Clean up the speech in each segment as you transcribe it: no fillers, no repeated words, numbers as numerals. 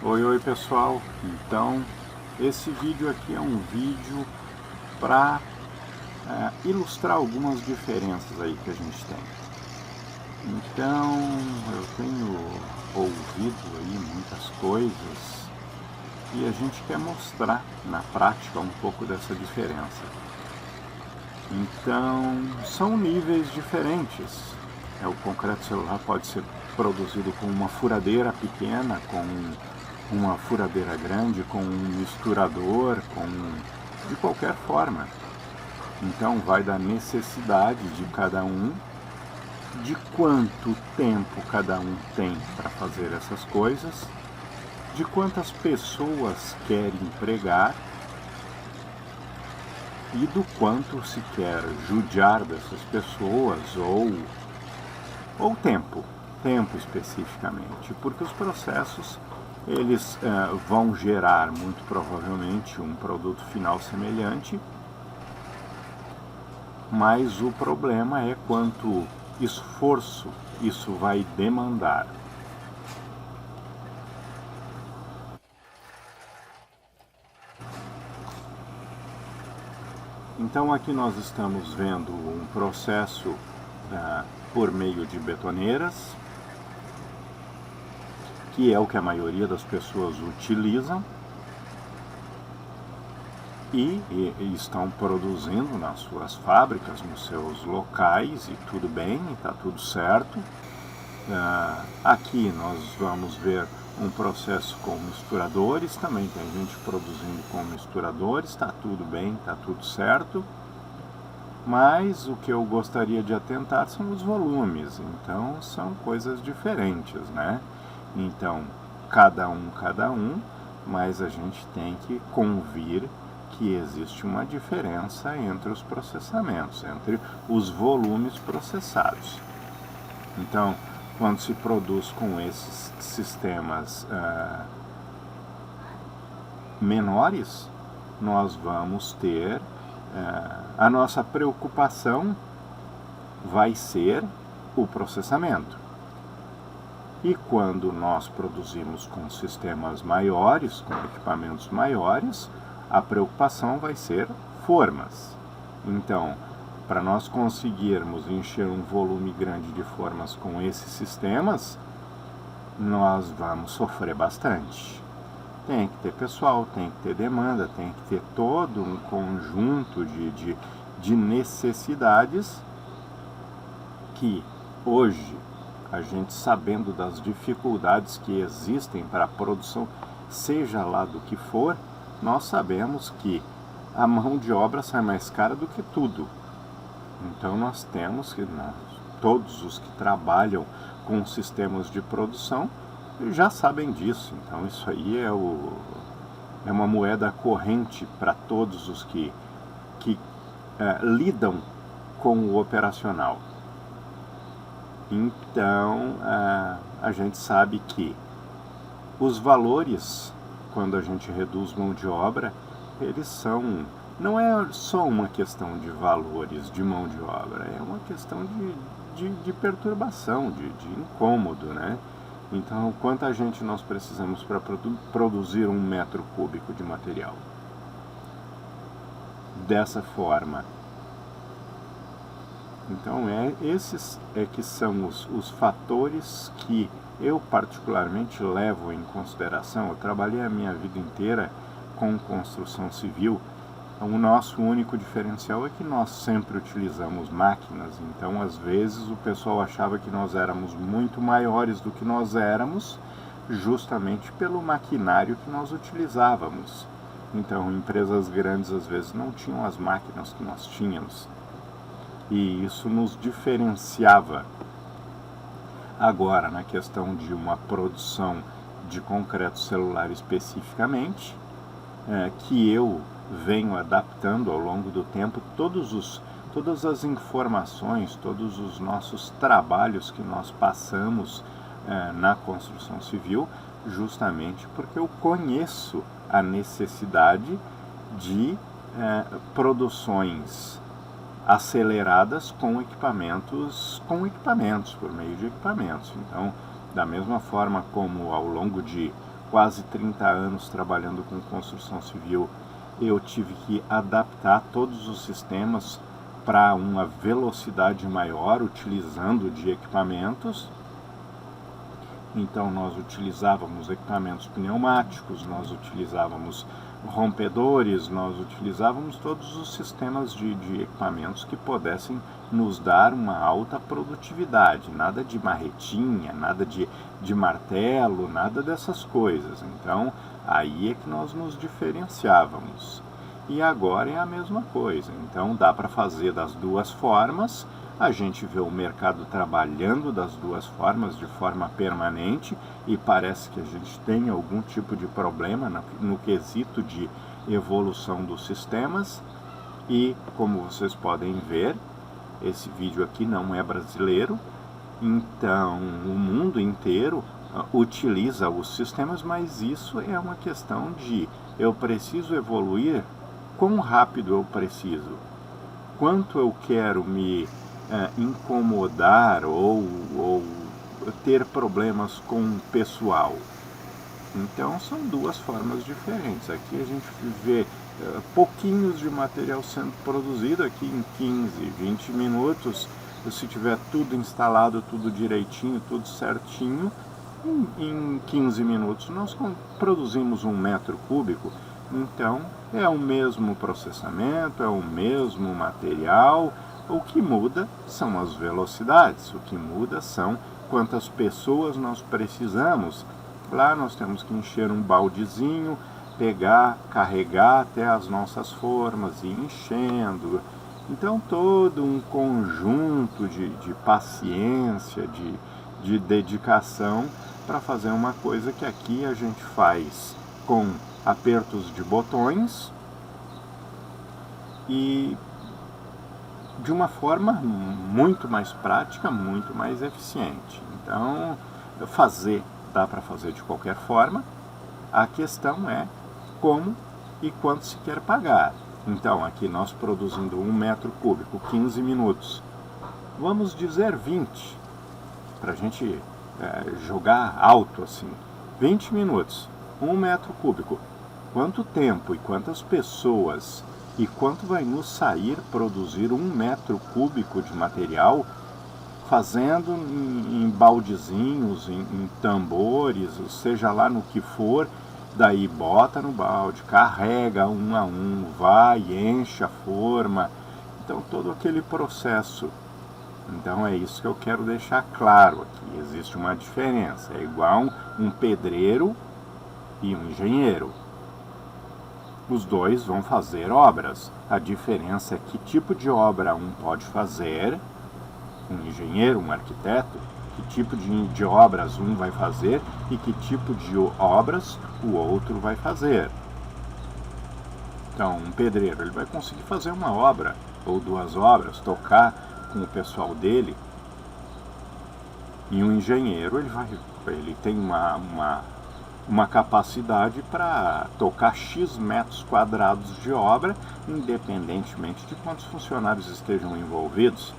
Oi pessoal, então esse vídeo aqui é um vídeo para ilustrar algumas diferenças aí que a gente tem. Então eu tenho ouvido aí muitas coisas e a gente quer mostrar na prática um pouco dessa diferença. Então são níveis diferentes. O concreto celular pode ser produzido com uma furadeira pequena, com uma furadeira grande, com um misturador, de qualquer forma. Então vai da necessidade de cada um, de quanto tempo cada um tem para fazer essas coisas, de quantas pessoas quer empregar e do quanto se quer judiar dessas pessoas ou tempo especificamente, porque os processos eles vão gerar muito provavelmente um produto final semelhante, mas o problema é quanto esforço isso vai demandar. Então aqui nós estamos vendo um processo por meio de betoneiras, que é o que a maioria das pessoas utilizam e estão produzindo nas suas fábricas, nos seus locais, e tudo bem, está tudo certo. Aqui nós vamos ver um processo com misturadores, também tem gente produzindo com misturadores, está tudo bem, está tudo certo. Mas o que eu gostaria de atentar são os volumes, então são coisas diferentes, né? Então, cada um, mas a gente tem que convir que existe uma diferença entre os processamentos, entre os volumes processados. Então, quando se produz com esses sistemas menores, nós vamos ter a nossa preocupação vai ser o processamento. E quando nós produzimos com sistemas maiores, com equipamentos maiores, a preocupação vai ser formas. Então, para nós conseguirmos encher um volume grande de formas com esses sistemas, nós vamos sofrer bastante. Tem que ter pessoal, tem que ter demanda, tem que ter todo um conjunto de necessidades que hoje, a gente sabendo das dificuldades que existem para a produção, seja lá do que for, nós sabemos que a mão de obra sai mais cara do que tudo. Então nós temos que, todos os que trabalham com sistemas de produção já sabem disso. Então isso aí é uma moeda corrente para todos os que lidam com o operacional. Então a gente sabe que os valores, quando a gente reduz mão de obra, eles não é só uma questão de valores de mão de obra, é uma questão de perturbação, de incômodo, né? Então, quanta gente nós precisamos para produzir 1 metro cúbico de material? Dessa forma. Então, esses que são os fatores que eu particularmente levo em consideração. Eu trabalhei a minha vida inteira com construção civil. O nosso único diferencial é que nós sempre utilizamos máquinas, então às vezes o pessoal achava que nós éramos muito maiores do que nós éramos, justamente pelo maquinário que nós utilizávamos. Então empresas grandes às vezes não tinham as máquinas que nós tínhamos, e isso nos diferenciava. Agora, na questão de uma produção de concreto celular especificamente, que eu venho adaptando ao longo do tempo todas as informações, todos os nossos trabalhos que nós passamos na construção civil, justamente porque eu conheço a necessidade de produções aceleradas com equipamentos, por meio de equipamentos. Então, da mesma forma como ao longo de quase 30 anos trabalhando com construção civil, eu tive que adaptar todos os sistemas para uma velocidade maior, utilizando de equipamentos. Então nós utilizávamos equipamentos pneumáticos, nós utilizávamos rompedores, nós utilizávamos todos os sistemas de equipamentos que pudessem nos dar uma alta produtividade, nada de marretinha, nada de martelo, nada dessas coisas. Então aí é que nós nos diferenciávamos. E agora é a mesma coisa, então dá para fazer das duas formas. A gente vê o mercado trabalhando das duas formas, de forma permanente, e parece que a gente tem algum tipo de problema no quesito de evolução dos sistemas. E, como vocês podem ver, esse vídeo aqui não é brasileiro, então o mundo inteiro utiliza os sistemas, mas isso é uma questão de eu preciso evoluir, quão rápido eu preciso, quanto eu quero me incomodar ou ter problemas com o pessoal. Então são duas formas diferentes. Aqui a gente vê pouquinhos de material sendo produzido aqui em 15, 20 minutos. Se tiver tudo instalado, tudo direitinho, tudo certinho, em 15 minutos nós produzimos 1 metro cúbico. Então é o mesmo processamento, é o mesmo material. O que muda são as velocidades, o que muda são quantas pessoas nós precisamos. Lá nós temos que encher um baldezinho, pegar, carregar até as nossas formas e ir enchendo. Então todo um conjunto de paciência, de dedicação para fazer uma coisa que aqui a gente faz com apertos de botões e de uma forma muito mais prática, muito mais eficiente. Então, dá para fazer de qualquer forma. A questão é como e quanto se quer pagar. Então, aqui nós produzindo 1 metro cúbico, 15 minutos. Vamos dizer 20, para a gente jogar alto assim. 20 minutos, 1 metro cúbico. Quanto tempo e quantas pessoas e quanto vai nos sair produzir 1 metro cúbico de material, fazendo em baldezinhos, em tambores, seja lá no que for, daí bota no balde, carrega um a um, vai, enche a forma. Então todo aquele processo. Então é isso que eu quero deixar claro aqui. Existe uma diferença, é igual um pedreiro e um engenheiro. Os dois vão fazer obras. A diferença é que tipo de obra um pode fazer, um engenheiro, um arquiteto, que tipo de obras um vai fazer e que tipo de obras o outro vai fazer. Então, um pedreiro ele vai conseguir fazer uma obra ou 2 obras, tocar com o pessoal dele. E um engenheiro ele tem uma capacidade para tocar X metros quadrados de obra, independentemente de quantos funcionários estejam envolvidos.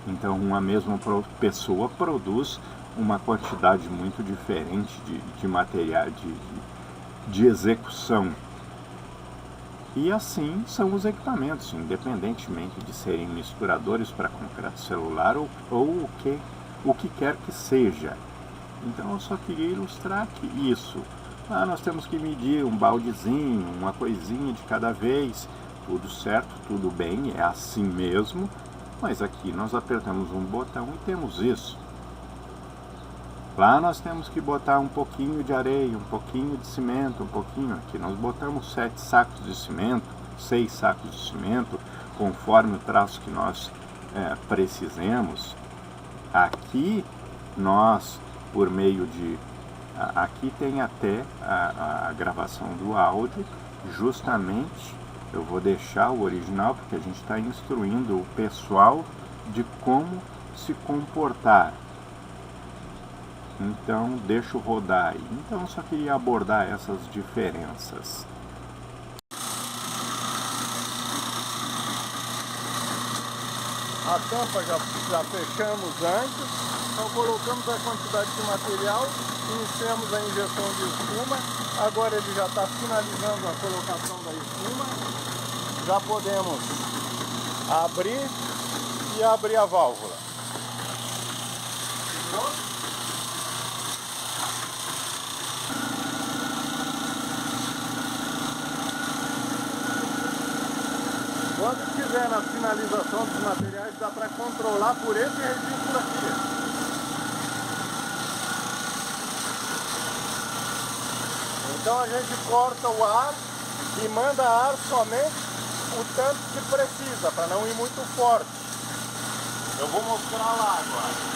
Então, uma mesma pessoa produz uma quantidade muito diferente de material, de execução. E assim são os equipamentos, independentemente de serem misturadores para concreto celular ou o que quer que seja. Então eu só queria ilustrar que isso. Nós temos que medir um baldezinho, uma coisinha de cada vez. Tudo certo, tudo bem, é assim mesmo. Mas aqui nós apertamos um botão e temos isso. Lá nós temos que botar um pouquinho de areia, um pouquinho de cimento, um pouquinho. Aqui nós botamos 7 sacos de cimento, 6 sacos de cimento, conforme o traço que nós precisemos. Aqui nós, por meio de... Aqui tem até a gravação do áudio, justamente eu vou deixar o original porque a gente está instruindo o pessoal de como se comportar. Então deixa eu rodar aí. Então eu só queria abordar essas diferenças. A tampa já fechamos antes. Então colocamos a quantidade de material, iniciamos a injeção de espuma, agora ele já está finalizando a colocação da espuma, já podemos abrir e abrir a válvula. Quando estiver na finalização dos materiais, dá para controlar por esse registro aqui. Então a gente corta o ar e manda ar somente o tanto que precisa, para não ir muito forte. Eu vou mostrar lá agora.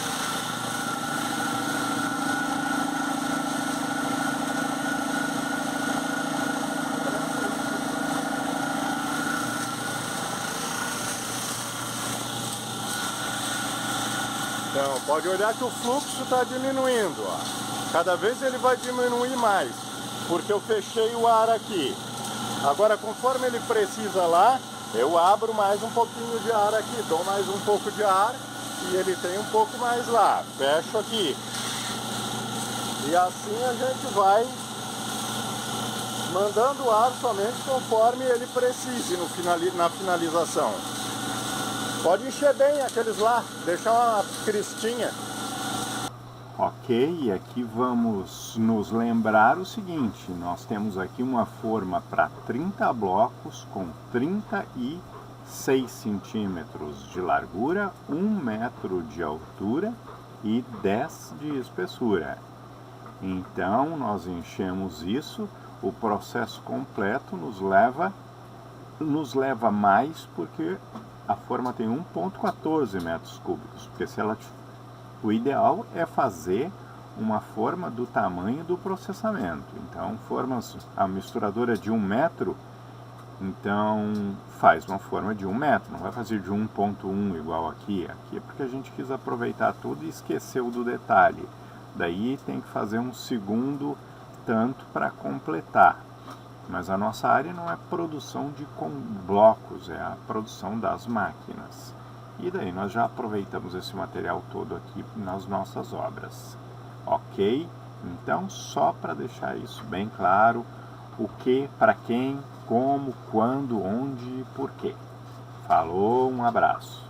Então, pode olhar que o fluxo está diminuindo, ó. Cada vez ele vai diminuir mais, porque eu fechei o ar aqui. Agora, conforme ele precisa lá, eu abro mais um pouquinho de ar aqui, dou mais um pouco de ar e ele tem um pouco mais lá. Fecho aqui. E assim a gente vai mandando o ar somente conforme ele precise na finalização. Pode encher bem aqueles lá, deixar uma cristinha. Ok, e aqui vamos nos lembrar o seguinte, nós temos aqui uma forma para 30 blocos com 36 centímetros de largura, 1 metro de altura e 10 de espessura. Então nós enchemos isso, o processo completo nos leva mais porque a forma tem 1,14 metros cúbicos, porque o ideal é fazer uma forma do tamanho do processamento. Então, a misturadora de 1 metro, então faz uma forma de 1 metro, não vai fazer de 1,1 igual aqui. Aqui é porque a gente quis aproveitar tudo e esqueceu do detalhe. Daí tem que fazer um segundo tanto para completar. Mas a nossa área não é produção de blocos, é a produção das máquinas. E daí nós já aproveitamos esse material todo aqui nas nossas obras. Ok? Então, só para deixar isso bem claro, o que, para quem, como, quando, onde e por quê. Falou, um abraço.